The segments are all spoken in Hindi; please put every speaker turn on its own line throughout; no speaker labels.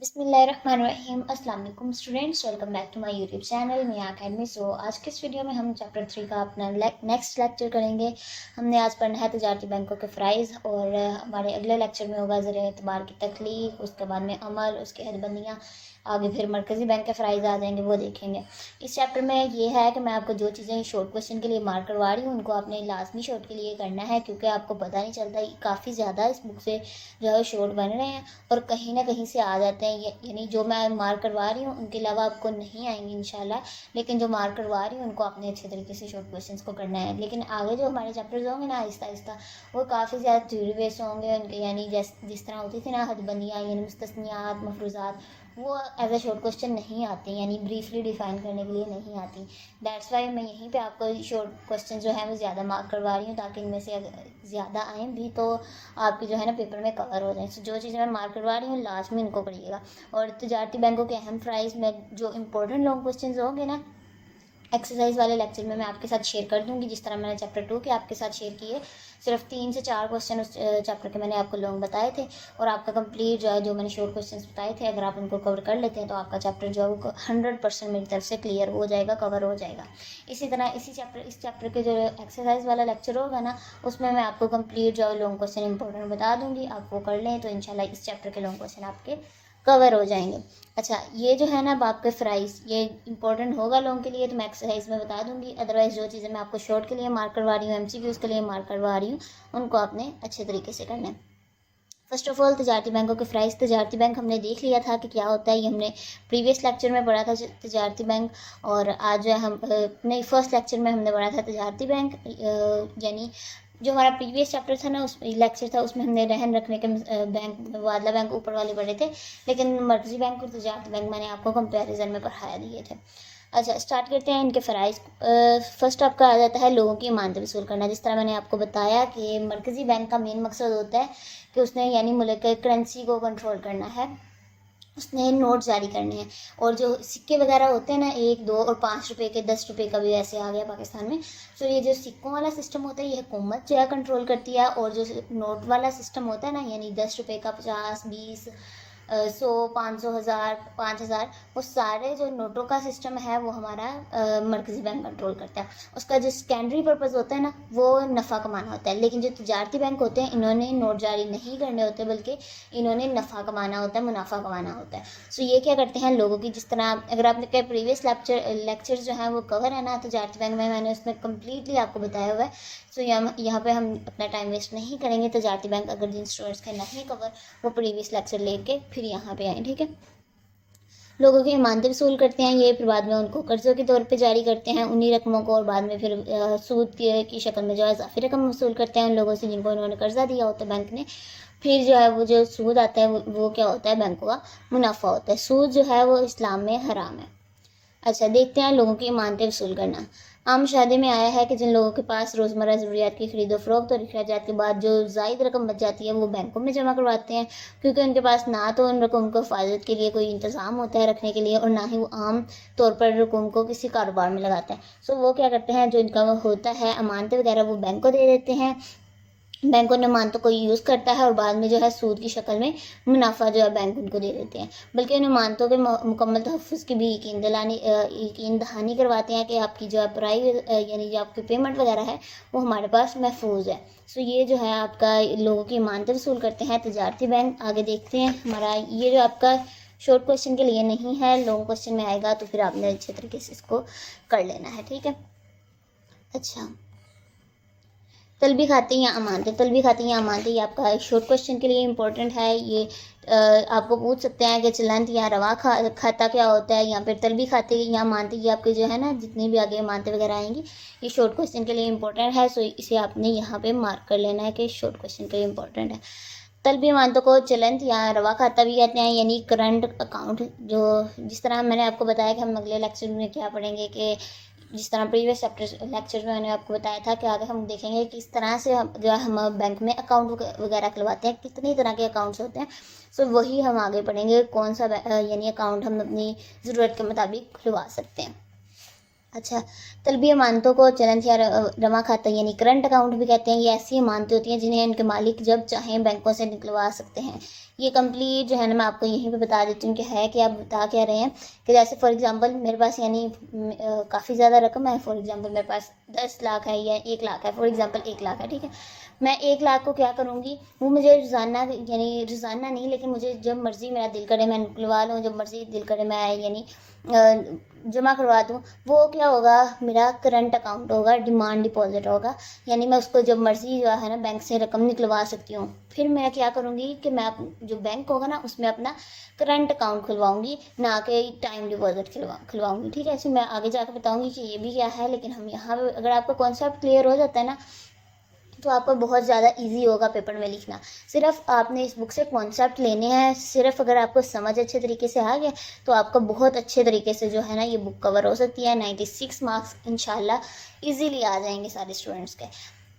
बिस्मिल्लाहिर्रहमानिर्रहीम। अस्सलाम वालेकुम students, welcome back to my YouTube channel Miyan Academy. आज के इस वीडियो में हम चैप्टर 3 का अपना नेक्स्ट लेक्चर करेंगे। हमने आज पढ़ना है तजारती बैंकों के फ़राइज़ और हमारे अगले लेक्चर में होगा ज़रिए एतबार की तख्लीक, उसके बाद में अमल, उसके हदबंदियाँ, आगे फिर मरकज़ी बैंक के फ़राइज़ आ जाएंगे, वो देखेंगे। इस चैप्टर में ये है कि मैं आपको जो चीज़ें शॉर्ट क्वेश्चन के लिए मार्क करवा रही हूँ उनको आपने लाजमी शॉर्ट के लिए करना है, क्योंकि आपको पता नहीं चलता, काफ़ी ज़्यादा इस बुक से जो है शॉर्ट बन रहे हैं और कहीं ना कहीं से आ जाते हैं। यानी जो मैं मार्क करवा रही हूँ उनके अलावा आपको नहीं आएंगे इंशाल्लाह, लेकिन जो मार्क करवा रही हूँ उनको आपने अच्छे तरीके से शॉर्ट क्वेश्चंस को करना है। लेकिन आगे जो हमारे चैप्टर्स होंगे ना आहिस्ता आहिस्ता वो काफ़ी ज़्यादा थ्योरी बेस्ड होंगे उनके, यानी जिस तरह होती थी ना हदबंदियाँ यानी मुस्तस्नियात मफरूज़ात, वो एज ए शॉर्ट क्वेश्चन नहीं आती, यानी ब्रीफली डिफाइन करने के लिए नहीं आती। दैट्स वाई मैं यहीं पे आपको शॉर्ट क्वेश्चन जो है वो ज़्यादा मार्क करवा रही हूँ, ताकि इनमें से ज़्यादा आएँ भी तो आपकी जो है ना पेपर में कवर हो जाए। तो जो चीज़ें मैं मार्क करवा रही हूँ लास्ट में इनको पढ़िएगा। और तजारती बैंकों के अहम प्राइस में जो इंपॉर्टेंट लॉन्ग क्वेश्चन होंगे ना एक्सरसाइज वाले लेक्चर में मैं आपके साथ शेयर कर दूंगी, जिस तरह मैंने चैप्टर 2 के आपके साथ शेयर किए। सिर्फ 3 से 4 क्वेश्चन उस चैप्टर के मैंने आपको लॉन्ग बताए थे, और आपका कंप्लीट जो है जो मैंने शॉर्ट क्वेश्चन बताए थे अगर आप उनको कवर कर लेते हैं तो आपका चैप्टर जो है वो 100% मेरी तरफ से क्लियर हो जाएगा, कवर हो जाएगा। इसी तरह इस चैप्टर के जो एक्सरसाइज वाला लेक्चर होगा ना उसमें मैं आपको कंप्लीट जो है लॉन्ग क्वेश्चन इंपॉर्टेंट बता दूंगी, आप वो कर लें तो इंशाल्लाह इस चैप्टर के लॉन्ग क्वेश्चन आपके कवर हो जाएंगे। अच्छा, ये जो है ना अब आपके फ्राइज ये इंपॉर्टेंट होगा लोगों के लिए, तो मैं एक्सरसाइज में बता दूंगी। अदरवाइज जो चीज़ें मैं आपको शॉर्ट के लिए मार्क करवा रही हूँ, एमसीक्यूज़ के लिए मार्क करवा रही हूँ, उनको आपने अच्छे तरीके से करना है। फर्स्ट ऑफ ऑल तजारती बैंकों के प्राइस। तजारती बैंक हमने देख लिया था कि क्या होता है, ये हमने प्रीवियस लेक्चर में पढ़ा था तजारती बैंक। और आज जो है हम नहीं, फर्स्ट लेक्चर में हमने पढ़ा था तजारती बैंक, यानी जो हमारा प्रीवियस चैप्टर था ना उस लेक्चर था उसमें हमने रहन रखने के बैंक मुबादला बैंक ऊपर वाले पढ़े थे, लेकिन मर्कजी बैंक और तजारती बैंक मैंने आपको कंपैरिजन में पढ़ाया दिए थे। अच्छा, स्टार्ट करते हैं इनके फ़राइज़। फर्स्ट आपका आ जाता है लोगों की इमानत वसूल करना। जिस तरह मैंने आपको बताया कि मरकज़ी बैंक का मेन मकसद होता है कि उसने यानी मुल्क के करेंसी को कंट्रोल करना है, उसने नोट जारी करने हैं। और जो सिक्के वगैरह होते हैं ना 1, 2 और 5 रुपए के, 10 रुपए का भी ऐसे आ गया पाकिस्तान में, तो ये जो सिक्कों वाला सिस्टम होता है ये हुकूमत जो है कंट्रोल करती है। और जो नोट वाला सिस्टम होता है ना यानी 10 रुपए का, 50, 20, 100, 500, 1000, 5000, वो सारे जो नोटों का सिस्टम है वो हमारा मरकज़ी बैंक कंट्रोल करता है। उसका जो सेकेंडरी पर्पज़ होता है ना वो नफ़ा कमाना होता है। लेकिन जो तजारती बैंक होते हैं इन्होंने नोट जारी नहीं करने होते, बल्कि इन्होंने नफ़ा कमाना होता है, मुनाफा कमाना होता है। सो ये क्या करते हैं लोगों की, जिस तरह अगर आपने कई प्रीवियस लेक्चर जो हैं वो कवर है ना तजारती बैंक में, मैंने उसमें कम्प्लीटली आपको बताया हुआ है। सो यहाँ पे हम अपना टाइम वेस्ट नहीं करेंगे। तजारती बैंक अगर जिन स्टूडेंट्स के नहीं कवर वो प्रीवियस लेक्चर लेके फिर यहाँ पे आए, ठीक है। लोगों की इमानतें वसूल करते हैं ये, फिर बाद में उनको कर्ज़ों के तौर पे जारी करते हैं उन्हीं रकमों को, और बाद में फिर सूद की शक्ल में जो है इजाफी रकम वसूल करते हैं उन लोगों से जिनको उन्होंने कर्जा दिया होता है बैंक ने। फिर जो है वो जो सूद आता है वो क्या होता है, बैंकों का मुनाफा होता है। सूद जो है वो इस्लाम में हराम है। अच्छा, देखते हैं लोगों की इमानतें वसूल करना। आम शादी में आया है कि जिन लोगों के पास रोज़मर्रा ज़रूरियात की खरीदो फरोख्त और अखराजात के बाद जो ज़ायद रकम बच जाती है वो बैंकों में जमा करवाते हैं, क्योंकि उनके पास ना तो उन रकम को हिफाजत के लिए कोई इंतज़ाम होता है रखने के लिए, और ना ही वो आम तौर पर रकम को किसी कारोबार में लगाते हैं। सो वो क्या करते हैं, जो इनका होता है अमानतें वगैरह वो बैंक को दे देते हैं। बैंकों ने मानतों को यूज़ करता है और बाद में जो है सूद की शक्ल में मुनाफा जो है बैंक उनको दे देते हैं। बल्कि उन्हें मानतों के मुकम्मल तहफ़्फ़ुज़ की भी यकीन दहानी करवाते हैं कि आपकी जो है यानी जो आपकी पेमेंट वगैरह है वो हमारे पास महफूज है। सो ये जो है आपका लोगों की इमानतें वसूल करते हैं तजारती बैंक। आगे देखते हैं हमारा ये जो आपका शॉर्ट क्वेश्चन के लिए नहीं है, लॉन्ग क्वेश्चन में आएगा तो फिर आपने अच्छे तरीके से इसको कर लेना है, ठीक है। अच्छा, तलबी खाते या अमानतें। तलबी खाते या अमानतें ये आपका शॉर्ट क्वेश्चन के लिए इंपॉर्टेंट है। ये आपको पूछ सकते हैं कि चलंत या रवा खाता क्या होता है, या फिर तलबी खाते या अमानतें ये आपके जो है ना जितनी भी आगे अमानतें वगैरह आएंगी ये शॉर्ट क्वेश्चन के लिए इंपॉर्टेंट है। सो इसे आपने यहाँ पे मार्क कर लेना है कि शॉर्ट क्वेश्चन के लिए इंपॉर्टेंट है। तलबी अमानतों को चलंत या रवा खाता भी कहते हैं, यानी करंट अकाउंट। जो जिस तरह मैंने आपको बताया कि हम अगले लेक्चर में क्या पढ़ेंगे, कि जिस तरह प्रीवियस चैप्टर लेक्चर में मैंने आपको बताया था कि आगे हम देखेंगे किस तरह से हम जो है हम बैंक में अकाउंट वगैरह खुलवाते हैं, कितनी तरह के अकाउंट्स होते हैं। सो वही हम आगे पढ़ेंगे कौन सा यानी अकाउंट हम अपनी ज़रूरत के मुताबिक खुलवा सकते हैं। अच्छा, तलबी अमानतों को चलंत या जमा खाता यानी करंट अकाउंट भी कहते हैं। ये ऐसी अमानतें होती हैं जिन्हें उनके मालिक जब चाहें बैंकों से निकलवा सकते हैं। ये कंप्लीट जो है ना, मैं आपको यहीं पे बता देती हूँ कि है कि आप बता क्या रहे हैं। कि जैसे फॉर एग्जांपल मेरे पास यानी काफ़ी ज़्यादा रकम है। फॉर एग्जांपल मेरे पास 10 लाख है या 1 लाख है। फॉर एग्जांपल 1 लाख है, ठीक है। मैं 1 लाख को क्या करूँगी, वो मुझे रोज़ाना यानी रोज़ाना नहीं, लेकिन मुझे जब मर्ज़ी मेरा दिल करे मैं निकलवा लूँ, जब मर्ज़ी दिल करे मैं यानी जमा करवा दूँ। वो क्या होगा, मेरा करंट अकाउंट होगा, डिमांड डिपॉजिट होगा। यानी मैं उसको जब मर्ज़ी जो है ना बैंक से रकम निकलवा सकती हूँ। फिर मैं क्या करूँगी कि मैं जो बैंक होगा ना उसमें अपना करंट अकाउंट खुलवाऊँगी, ना कि टाइम डिपॉजिट खुलवाऊँगी, ठीक है। ऐसे मैं आगे जाकर बताऊँगी कि ये भी क्या है। लेकिन हम यहाँ पे अगर आपका कॉन्सेप्ट क्लियर हो जाता है ना, तो आपको बहुत ज़्यादा इजी होगा पेपर में लिखना। सिर्फ आपने इस बुक से कॉन्सेप्ट लेने हैं। सिर्फ अगर आपको समझ अच्छे तरीके से आ गया तो आपका बहुत अच्छे तरीके से जो है ना ये बुक कवर हो सकती है। 96 मार्क्स इंशाल्लाह इजीली आ जाएंगे सारे स्टूडेंट्स के।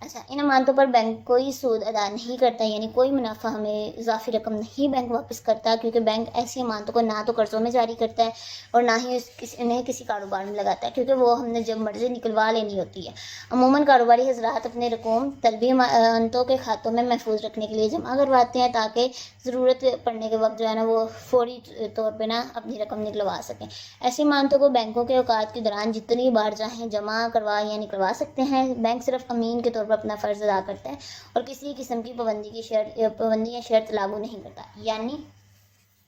अच्छा, इन अमानतों पर बैंक कोई सूद अदा नहीं करता, यानी कोई मुनाफा हमें इजाफी रकम नहीं बैंक वापस करता, क्योंकि बैंक ऐसी अमानतों को ना तो कर्ज़ों में जारी करता है और ना ही इन्हें किसी कारोबार में लगाता है, क्योंकि वो हमने जब मर्ज़ी निकलवा लेनी होती है। अमूमन कारोबारी हजरात अपने रकूम तलबी अमानतों के खातों में महफूज रखने के लिए जमा करवाते हैं, ताकि ज़रूरत पड़ने के वक्त जो है ना वो फौरी तौर पर ना अपनी रकम निकलवा सकें। ऐसी अमानतों को बैंकों के औकात के दौरान जितनी बार चाहें जमा करवा या निकलवा सकते हैं। बैंक सिर्फ अमीन के तौर पर अपना फ़र्ज़ अदा करता है और किसी किस्म की पाबंदी या शर्त लागू नहीं करता। यानी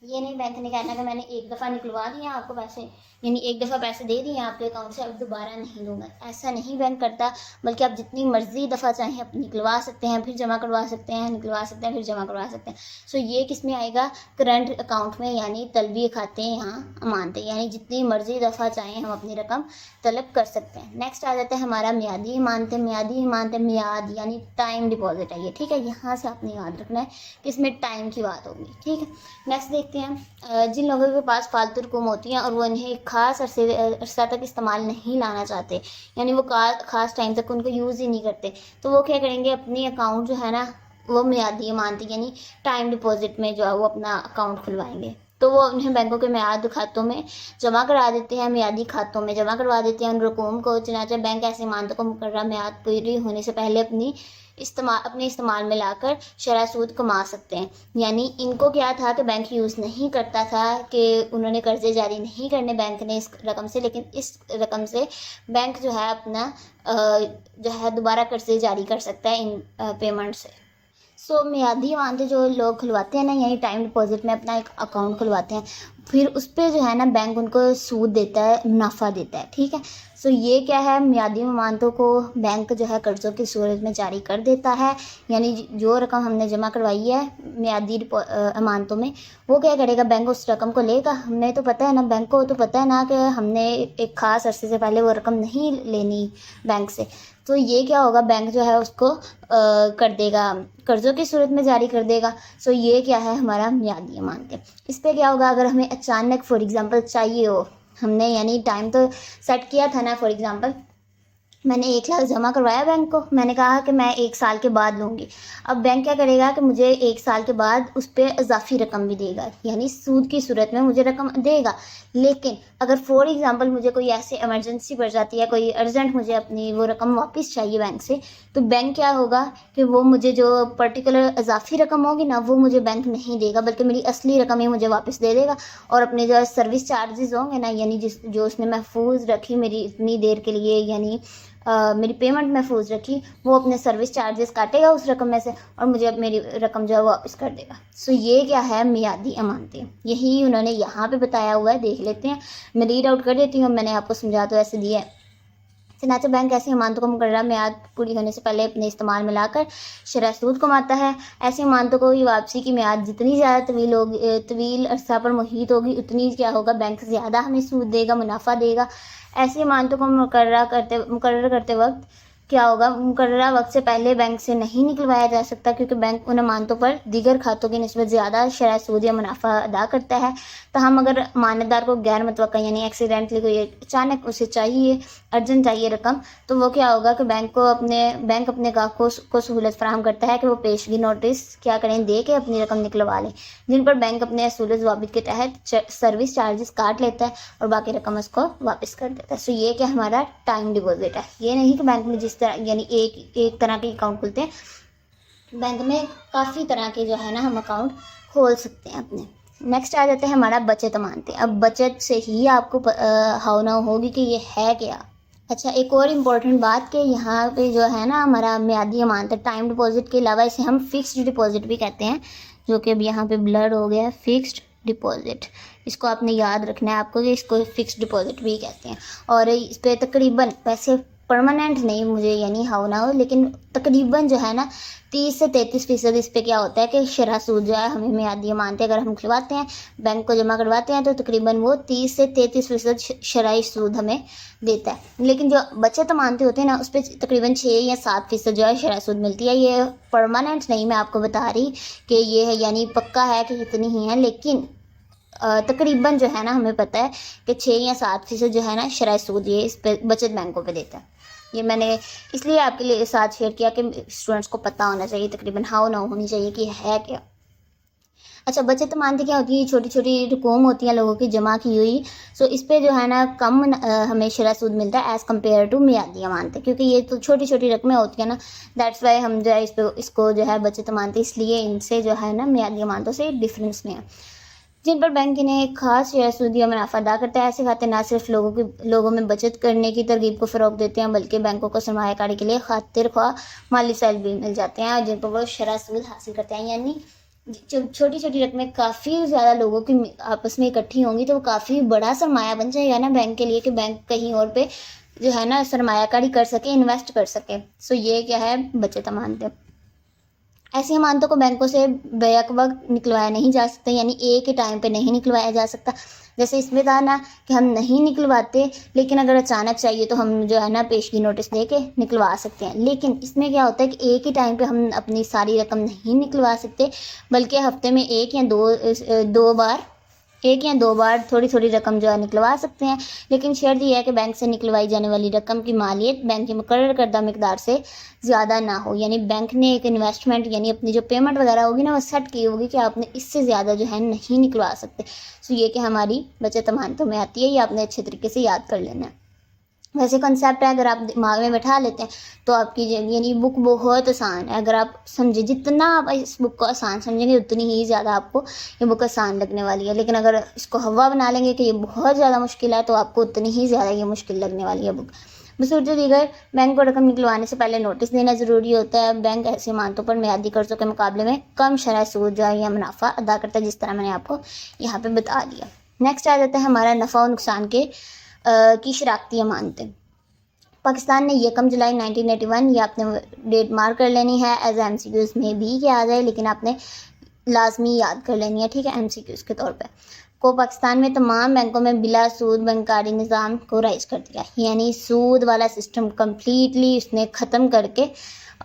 ये नहीं बैंक ने कहना कि मैंने एक दफ़ा निकलवा दिया आपको पैसे, यानी एक दफ़ा पैसे दे दिए आपके अकाउंट से, अब दोबारा नहीं दूंगा, ऐसा नहीं बैंक करता। बल्कि आप जितनी मर्ज़ी दफ़ा चाहें आप निकलवा सकते हैं, फिर जमा करवा सकते हैं, निकलवा सकते हैं, फिर जमा करवा सकते हैं। सो ये किस में आएगा, करंट अकाउंट में, यानी तलबी खाते यहाँ अमानतें, यानी जितनी मर्ज़ी दफ़ा चाहें हम अपनी रकम तलब कर सकते हैं। नेक्स्ट आ जाता है हमारा मियादी इमानतें। मियादी इमानतें, मियाद यानी टाइम डिपॉजिट है ये, ठीक है। यहाँ से आपने याद रखना है कि इसमें टाइम की बात होगी, ठीक है। नेक्स्ट देखते हैं, जिन लोगों के पास फालतू रकूम होती हैं और वो इन्हें खास अरसा तक इस्तेमाल नहीं लाना चाहते, यानी वो खास टाइम तक उनको यूज़ ही नहीं करते, तो वो क्या करेंगे, अपनी अकाउंट जो है ना वो मियादी अमानत यानी टाइम डिपॉजिट में जो है वो अपना अकाउंट खुलवाएंगे। तो वो उन्हें बैंकों के मियाद खातों में जमा करा देते हैं, मियादी खातों में जमा करवा देते हैं उन रकूम को। चुनांचे बैंक ऐसे अमानतों को मुकर्रर मियाद पूरी होने से पहले अपने इस्तेमाल में लाकर शरह सूद कमा सकते हैं। यानी इनको क्या था कि बैंक यूज़ नहीं करता था, कि उन्होंने कर्जे जारी नहीं करने बैंक ने इस रकम से, लेकिन इस रकम से बैंक जो है अपना जो है दोबारा कर्जे जारी कर सकता है इन पेमेंट से। सो मियादी अमानतें जो लोग खुलवाते हैं ना, यानी टाइम डिपॉजिट में अपना एक अकाउंट खुलवाते हैं, फिर उस पर जो है ना बैंक उनको सूद देता है, मुनाफा देता है, ठीक है। सो ये क्या है, मियादी अमानतों को बैंक जो है कर्ज़ों की सूरत में जारी कर देता है। यानी जो रकम हमने जमा करवाई है मियादी अमानतों में, वो क्या करेगा, बैंक उस रकम को लेगा। हमें तो पता है ना, बैंक को तो पता है ना कि हमने एक ख़ास अरसे से पहले वो रकम नहीं लेनी बैंक से, तो ये क्या होगा, बैंक जो है उसको कर देगा, कर्ज़ों की सूरत में जारी कर देगा। सो ये क्या है, हमारा मियादी अमानतें। इस पर क्या होगा, अगर हमें अचानक फॉर एग्ज़ाम्पल चाहिए हो, हमने यानी टाइम तो सेट किया था ना, फॉर एग्ज़ाम्पल मैंने 1 लाख जमा करवाया बैंक को, मैंने कहा कि मैं 1 साल के बाद लूँगी। अब बैंक क्या करेगा कि मुझे 1 साल के बाद उस पर इजाफी रकम भी देगा, यानी सूद की सूरत में मुझे रकम देगा। लेकिन अगर फॉर एग्ज़ाम्पल मुझे कोई ऐसे इमरजेंसी पड़ जाती है, कोई अर्जेंट मुझे अपनी वो रकम वापस चाहिए बैंक से, तो बैंक क्या होगा कि वो मुझे जो पर्टिकुलर इजाफी रकम होगी ना, वो मुझे बैंक नहीं देगा, बल्कि मेरी असली रकम ही मुझे वापस दे देगा। और अपने जो सर्विस चार्जेस होंगे ना, यानी जो उसने महफूज रखी मेरी इतनी देर के लिए, यानी मेरी पेमेंट महफूज रखी, वो अपने सर्विस चार्जेस काटेगा उस रकम में से और मुझे मेरी रकम जो है वो वापस कर देगा। सो ये क्या है, मियादी अमानतें, यही उन्होंने यहाँ पे बताया हुआ है। देख लेते हैं, मैं रीड आउट कर देती हूँ, मैंने आपको समझा तो ऐसे दिया है। चुनांचे बैंक ऐसी अमानतों को मुकर्रर मियाद पूरी होने से पहले अपने इस्तेमाल में लाकर शरह सूद कमाता है। ऐसी अमानतों को वापसी की मियाद जितनी ज़्यादा तवील अरसा पर मुहित होगी, उतनी क्या होगा, बैंक ज़्यादा हमें सूद देगा, मुनाफा देगा। ऐसी अमानतों को मुकर्रर करते वक्त क्या होगा, मुकर्ररा वक्त से पहले बैंक से नहीं निकलवाया जा सकता, क्योंकि बैंक उन अमानतों पर दीगर खातों की निस्बत ज़्यादा शरह सूद या मुनाफा अदा करता है। तो हम अगर मानदार को गैर मुतवक्का यानी एक्सीडेंटली कोई अचानक उसे चाहिए, अर्जेंट चाहिए रकम, तो वो क्या होगा कि बैंक अपने ग्राहकों को सहूलत फराहम करता है कि वो पेशगी नोटिस क्या करें, दे के अपनी रकम निकलवा लें, जिन पर बैंक अपने असूल ज़वाबित के तहत सर्विस चार्जेस काट लेता है और बाकी रकम उसको वापस कर देता है। सो ये क्या हमारा टाइम डिपॉजिट है। ये नहीं कि बैंक में जिस तरह यानी एक तरह के अकाउंट खुलते हैं, बैंक में काफ़ी तरह के जो है ना हम अकाउंट खोल सकते हैं अपने। नेक्स्ट आ जाते हैं हमारा बचत अमानतें। अब बचत से ही आपको हाउ ना होगी कि ये है क्या। अच्छा, एक और इम्पॉर्टेंट बात कि यहाँ पे जो है ना हमारा मियादी अमानत है, टाइम डिपॉजिट के अलावा इसे हम फिक्स्ड डिपॉजिट भी कहते हैं, जो कि अब यहाँ पे ब्लर हो गया है, फिक्स्ड डिपॉजिट। इसको आपने याद रखना है आपको कि इसको फिक्स्ड डिपॉजिट भी कहते हैं। और इस पर तकरीबन पैसे परमानेंट नहीं मुझे यानी हाउ ना हो, लेकिन तकरीबन जो है ना 30 से 33% इस पर क्या होता है कि शरह सूद जो है हमें मियादी अमानतें अगर हम खुलवाते हैं, बैंक को जमा करवाते हैं, तो तकरीबन वो 30 से 33% शरह सूद हमें देता है। लेकिन जो बचत अमानतें होती हैं ना, उस पर तकरीबन 6 या 7% जो है शरह सूद मिलती है। ये परमानेंट नहीं मैं आपको बता रही कि ये है यानी पक्का है कि इतनी ही है, लेकिन तकरीबन जो है ना हमें पता है कि 6 या 7% जो है ना शरह सूद ये इस पे बचत बैंकों पे देता है। ये मैंने इसलिए आपके लिए साथ शेयर किया कि स्टूडेंट्स को पता होना चाहिए, तकरीबन हाउ ना होनी चाहिए कि है क्या। अच्छा, बचत अमानतें क्या होती है, छोटी छोटी रकूम होती हैं लोगों की जमा की हुई। सो इस पर जो है ना कम हमें शरह सूद मिलता है एज़ कम्पेयर टू मियादी अमानतें, क्योंकि ये तो छोटी छोटी रकमें होती हैं ना, दैट्स वाई हम जो है इसको जो है बचत अमानतें, इसलिए इनसे जो है ना मियादी अमानतों से डिफरेंस में है, जिन पर बैंक इन्हें एक खास शरह सूद या मुनाफा अदा करता है। ऐसे खाते ना सिर्फ लोगों में बचत करने की तरगीब को फ़रोग देते हैं, बल्कि बैंकों को सरमायाकारी के लिए खातिर ख्वाह माली वसाइल भी मिल जाते हैं, जिन पर वो शरह सूद हासिल करते हैं। यानी छोटी छोटी रकमें काफ़ी ज़्यादा लोगों की आपस में इकट्ठी होंगी तो वो काफ़ी बड़ा सरमाया बन जाएगा ना बैंक के लिए, कि बैंक कहीं और पे जो है ना सरमायाकारी कर सके, इन्वेस्ट कर सके। सो ये क्या है, बचत अमानतें। ऐसी अमानतों को बैंकों से बैक वक्त निकलवाया नहीं जा सकता, यानी एक ही टाइम पे नहीं निकलवाया जा सकता। जैसे इसमें था ना कि हम नहीं निकलवाते, लेकिन अगर अचानक चाहिए तो हम जो है ना पेशगी नोटिस दे के निकलवा सकते हैं। लेकिन इसमें क्या होता है कि एक ही टाइम पे हम अपनी सारी रकम नहीं निकलवा सकते, बल्कि हफ्ते में एक या दो बार थोड़ी थोड़ी रकम जो है निकलवा सकते हैं। लेकिन शर्त यह है कि बैंक से निकलवाई जाने वाली रकम की मालियत बैंक की मुकर्रर करदा मिकदार से ज़्यादा ना हो, यानी बैंक ने एक इन्वेस्टमेंट यानी अपनी जो पेमेंट वगैरह होगी ना वो सेट की होगी कि आपने इससे ज़्यादा जो है नहीं निकलवा सकते। सो ये कि हमारी बचत अमानतों में आती है, ये आपने अच्छे तरीके से याद कर लेना है। वैसे कंसेप्ट है, अगर आप दिमाग में बैठा लेते हैं तो आपकी यानी बुक बहुत आसान है। अगर आप समझे, जितना आप इस बुक को आसान समझेंगे उतनी ही ज़्यादा आपको ये बुक आसान लगने वाली है। लेकिन अगर इसको हवा बना लेंगे कि ये बहुत ज़्यादा मुश्किल है, तो आपको उतनी ही ज़्यादा ये मुश्किल लगने वाली है बुक। बसूरत दीगर, बैंक को रकम निकलवाने से पहले नोटिस देना ज़रूरी होता है। बैंक ऐसे अमानतों पर मियादी कर्जों के मुकाबले में कम शरह सूद या मुनाफा अदा करता है, जिस तरह मैंने आपको यहाँ पे बता दिया। नेक्स्ट आ जाता है हमारा नफ़ा और नुकसान की शराकती अमानतें। पाकिस्तान ने 1 जुलाई 1981, ये आपने डेट मार्क कर लेनी है, एज MCQs में भी ये आ जाए, लेकिन आपने लाजमी याद कर लेनी है, ठीक है, MCQs के तौर पे। को पाकिस्तान में तमाम बैंकों में बिला सूद बैंकारी निज़ाम को राइज कर दिया, यानी सूद वाला सिस्टम कम्प्लीटली उसने ख़त्म करके।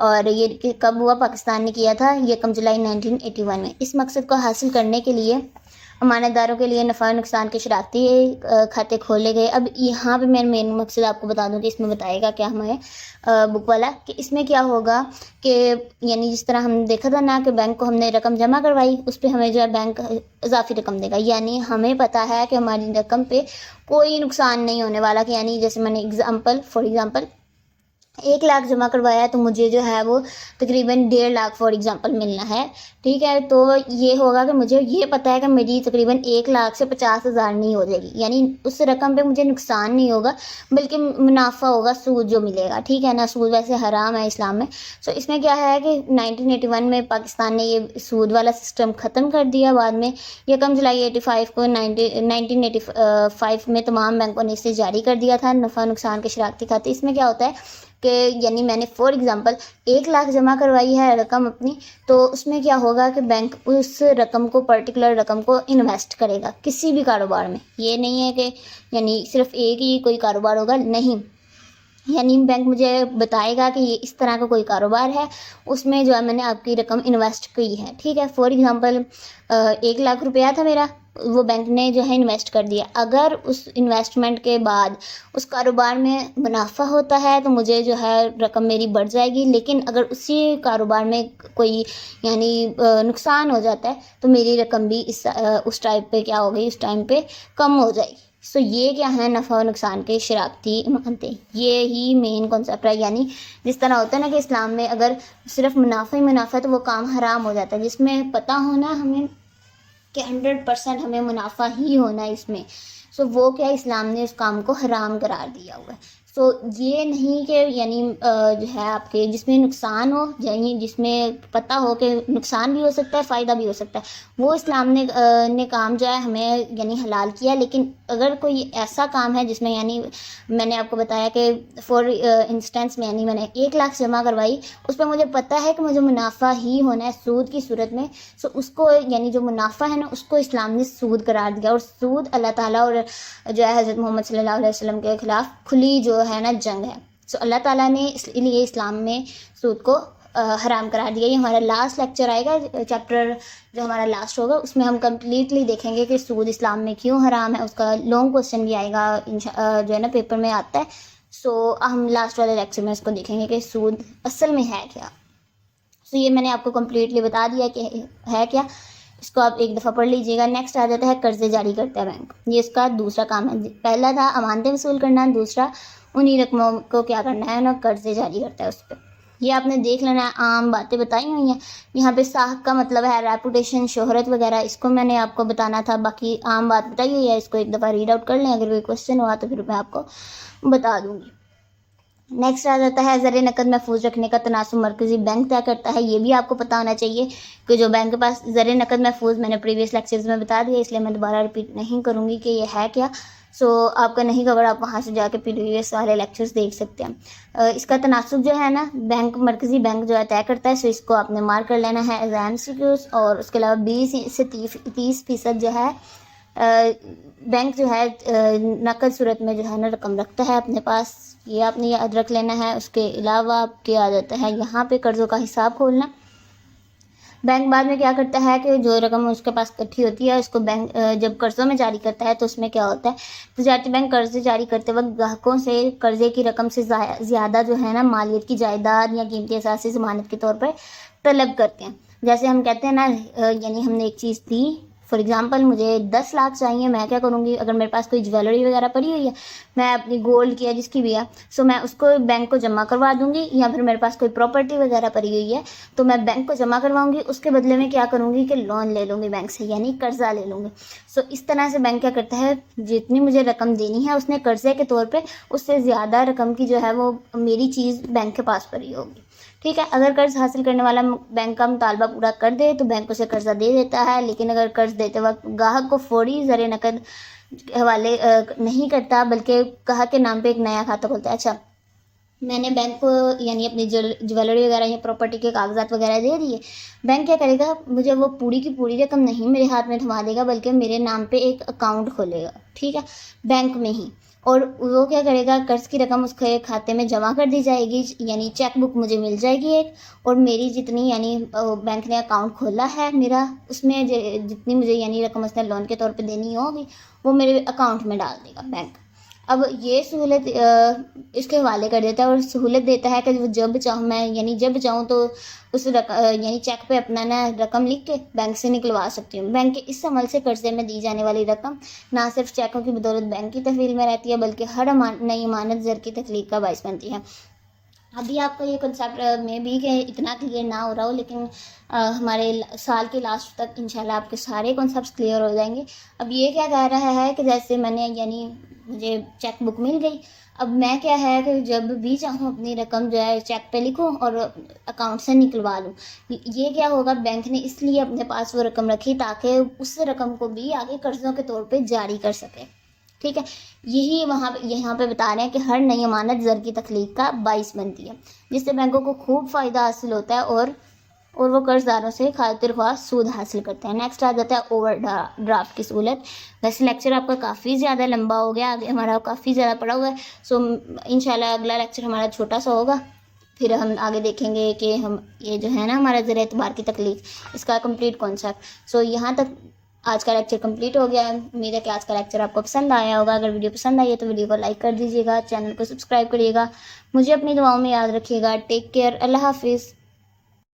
और ये कब हुआ, पाकिस्तान ने किया था 1 जुलाई 1981 में। इस मकसद को हासिल करने के लिए अमानतदारों के लिए नफ़ा नुकसान के शराकती खाते खोले गए। अब यहाँ पे मैं मेन मकसद आपको बता दूँ कि इसमें बताएगा क्या हमें बुक वाला, कि इसमें क्या होगा कि यानी जिस तरह हम देखा था ना कि बैंक को हमने रकम जमा करवाई, उस पर हमें जो है बैंक इजाफी रकम देगा, यानी हमें पता है कि हमारी रकम पे कोई नुकसान नहीं होने वाला। कि यानी जैसे मैंने फॉर एग्ज़ाम्पल 1 लाख जमा करवाया तो मुझे जो है वो तकरीबन 1.5 लाख फॉर एग्ज़ाम्पल मिलना है, ठीक है। तो ये होगा कि मुझे ये पता है कि मेरी तकरीबन 1 लाख से 50,000 नहीं हो जाएगी, यानी उस रकम पे मुझे नुकसान नहीं होगा बल्कि मुनाफा होगा, सूद जो मिलेगा, ठीक है ना। सूद वैसे हराम है इस्लाम में। सो इसमें क्या है कि 1981 में पाकिस्तान ने ये सूद वाला सिस्टम ख़त्म कर दिया। बाद में 1 जुलाई 1985 में तमाम बैंकों ने इसे जारी कर दिया था, नफ़ा नुकसान के शराकती खाते। इसमें क्या होता है कि यानी मैंने फॉर एग्ज़ाम्पल 1 लाख जमा करवाई है रकम अपनी, तो उसमें क्या होगा कि बैंक उस रकम को, पर्टिकुलर रकम को इन्वेस्ट करेगा किसी भी कारोबार में। ये नहीं है कि यानी सिर्फ एक ही कोई कारोबार होगा, नहीं, यानी बैंक मुझे बताएगा कि ये इस तरह का कोई कारोबार है, उसमें जो है मैंने आपकी रकम इन्वेस्ट की है। ठीक है, फॉर एग्ज़ाम्पल 1 लाख रुपया था मेरा, वो बैंक ने जो है इन्वेस्ट कर दिया। अगर उस इन्वेस्टमेंट के बाद उस कारोबार में मुनाफा होता है तो मुझे जो है रकम मेरी बढ़ जाएगी, लेकिन अगर उसी कारोबार में कोई यानी नुकसान हो जाता है तो मेरी रकम भी उस टाइम पे क्या हो गई, उस टाइम पे कम हो जाएगी। सो ये क्या है, नफ़ा और नुकसान के शराकती इमारतें, ये ही मेन कॉन्सेप्ट है। यानी जिस तरह होता है ना कि इस्लाम में अगर सिर्फ मुनाफा ही मुनाफा है तो वो काम हराम हो जाता है, जिसमें पता होना हमें कि 100% हमें मुनाफा ही होना है इसमें। सो वो क्या, इस्लाम ने उस काम को हराम करार दिया हुआ है। सो ये नहीं कि यानी जो है आपके जिसमें नुकसान हो, यानी जिसमें पता हो कि नुकसान भी हो सकता है, फ़ायदा भी हो सकता है, वो इस्लाम ने काम जो है हमें यानी हलाल किया। लेकिन अगर कोई ऐसा काम है जिसमें यानी मैंने आपको बताया कि फॉर इंस्टेंस में यानी मैंने 1 लाख जमा करवाई, उस पर मुझे पता है कि मुझे मुनाफा ही होना है सूद की सूरत में। सो उसको यानी जो मुनाफा है ना, उसको इस्लाम ने सूद करार दिया। और सूद अल्लाह ताला और जो है हज़रत मोहम्मद सल्लल्लाहु अलैहि वसल्लम के ख़िलाफ़ खुली जो है ना जंग है। सो अल्लाह ताला ने इसलिए इस्लाम में सूद को हराम करार दिया। ये हमारा लास्ट लेक्चर आएगा, चैप्टर जो हमारा लास्ट होगा उसमें हम कम्प्लीटली देखेंगे कि सूद इस्लाम में क्यों हराम है। उसका लॉन्ग क्वेश्चन भी आएगा जो है ना पेपर में आता है। सो हम लास्ट वाले लेक्चर में इसको देखेंगे कि सूद असल में है क्या। सो ये मैंने आपको कम्प्लीटली बता दिया कि है क्या, इसको आप एक दफ़ा पढ़ लीजिएगा। नेक्स्ट आ जाता है कर्ज़े जारी करता है बैंक, ये इसका दूसरा काम है। पहला था अमानतें वसूल करना, दूसरा उन्हीं रकमों को क्या करना है ना, कर्ज़े जारी करता है उस पर। ये आपने देख लेना है, आम बातें बताई हुई हैं। यहाँ पे साख का मतलब है रेपुटेशन, शोहरत वगैरह, इसको मैंने आपको बताना था। बाकी आम बात बताई हुई है, इसको एक दफ़ा रीड आउट कर लें, अगर कोई क्वेश्चन हुआ तो फिर मैं आपको बता दूँगी। नेक्स्ट आ जाता है ज़र नकद महफूज रखने का तनासुब मरकज़ी बैंक तय करता है। ये भी आपको पता होना चाहिए कि जो बैंक के पास ज़र नकद महफूज, मैंने प्रीवियस लेक्चर्स में बता दिया इसलिए मैं दोबारा रिपीट नहीं करूँगी कि ये है क्या। सो आपका नहीं कवर, आप वहाँ से जाके प्रीवियस वाले लेक्चर्स देख सकते हैं। इसका तनासुब जो है ना बैंक मरकज़ी बैंक जो है तय करता है। सो इसको आपने मार्क कर लेना है एज MCQs। और उसके अलावा 20 से 30% जो है बैंक जो है नकद सूरत में जो है ना रकम रखता है अपने पास, ये आपने याद रख लेना है। उसके अलावा आपके आ जाता है यहाँ पे कर्ज़ों का हिसाब खोलना। बैंक बाद में क्या करता है कि जो रकम उसके पास इकट्ठी होती है उसको बैंक जब कर्ज़ों में जारी करता है तो उसमें क्या होता है, तजारती बैंक कर्ज़े जारी करते वक्त ग्राहकों से कर्ज़े की रकम से ज़्यादा जो है ना मालियत की जायदाद या कीमती असासी ज़मानत के तौर पर तलब करते हैं। जैसे हम कहते हैं ना यानी हमने एक चीज़ दी, फॉर एग्ज़ाम्पल मुझे 10 लाख चाहिए, मैं क्या करूँगी, अगर मेरे पास कोई ज्वेलरी वगैरह पड़ी हुई है, मैं अपनी गोल्ड की है जिसकी भी है, सो मैं उसको बैंक को जमा करवा दूँगी। या फिर मेरे पास कोई प्रॉपर्टी वगैरह पड़ी हुई है तो मैं बैंक को जमा करवाऊँगी, उसके बदले में क्या करूँगी कि लोन ले लूँगी बैंक से, यानी कर्ज़ा ले लूँगी। सो इस तरह से बैंक क्या करता है, जितनी मुझे रकम देनी है उसने कर्ज़े के तौर पर उससे ज़्यादा रकम की जो है वो मेरी चीज़ बैंक के पास पड़ी होगी। ठीक है, अगर कर्ज़ हासिल करने वाला बैंक का मुतालबा पूरा कर दे तो बैंक उसे कर्ज़ा दे देता है। लेकिन अगर कर्ज़ देते वक्त ग्राहक को फौरी ज़र नकद हवाले नहीं करता बल्कि ग्राहक के नाम पे एक नया खाता खोलता है। अच्छा, मैंने बैंक को यानी अपनी ज्वेलरी वगैरह या प्रॉपर्टी के कागजात वगैरह दे दिए, बैंक क्या करेगा, मुझे वो पूरी की पूरी रकम नहीं मेरे हाथ में थमा देगा बल्कि मेरे नाम पे एक अकाउंट खोलेगा। ठीक है, बैंक में ही, और वो क्या करेगा, कर्ज़ की रकम उसके खाते में जमा कर दी जाएगी, यानी चेक बुक मुझे मिल जाएगी एक, और मेरी जितनी यानी बैंक ने अकाउंट खोला है मेरा, उसमें जितनी मुझे यानी रकम उसने लोन के तौर पे देनी होगी वो मेरे अकाउंट में डाल देगा बैंक। अब ये सहूलत इसके हवाले कर देता है और सहूलत देता है कि जब चाहूँ मैं, यानी जब चाहूँ तो उस यानी चेक पे अपना ना रकम लिख के बैंक से निकलवा सकती हूँ। बैंक के इस अमल से कर्ज़े में दी जाने वाली रकम ना सिर्फ चेकों की बदौलत बैंक की तहवील में रहती है बल्कि हर नई अमानत ज़र की तख्लीक का बाइस बनती है। अभी आपका ये कंसेप्ट में भी कि इतना क्लियर ना हो रहा हो, लेकिन हमारे साल के लास्ट तक इंशाल्लाह आपके सारे कॉन्सेप्ट्स क्लियर हो जाएंगे। अब ये क्या कह रहा है कि जैसे मैंने यानी मुझे चेक बुक मिल गई, अब मैं क्या है कि जब भी चाहूँ अपनी रकम जो है चेक पे लिखूँ और अकाउंट से निकलवा लूँ। ये क्या होगा, बैंक ने इसलिए अपने पास वो रकम रखी ताकि उस रकम को भी आगे कर्ज़ों के तौर पे जारी कर सके। ठीक है, यही यहाँ पे बता रहे हैं कि हर नई अमानत ज़र की तख्लीक का बाइस बनती है, जिससे बैंकों को खूब फ़ायदा हासिल होता है और और वो कर्जदारों से खातिर ख्वाह सूद हासिल करते हैं। नेक्स्ट आ जाता है ओवर ड्राफ्ट की सहूलत। वैसे लेक्चर आपका काफ़ी ज़्यादा लंबा हो गया, आगे हमारा काफ़ी ज़्यादा पड़ा हुआ है। सो इंशाल्लाह अगला लेक्चर हमारा छोटा सा होगा, फिर हम आगे देखेंगे कि हम ये जो है ना हमारा ज़र एतबार की तकलीफ, इसका कंप्लीट कॉन्सेप्ट। सो यहाँ तक आज का लेक्चर कंप्लीट हो गया है। उम्मीद है कि आज का लेक्चर आपको पसंद आया होगा। अगर वीडियो पसंद आई है तो वीडियो को लाइक कर दीजिएगा, चैनल को सब्सक्राइब करिएगा, मुझे अपनी दुआओं में याद रखिएगा। टेक केयर, अल्लाह हाफिज़।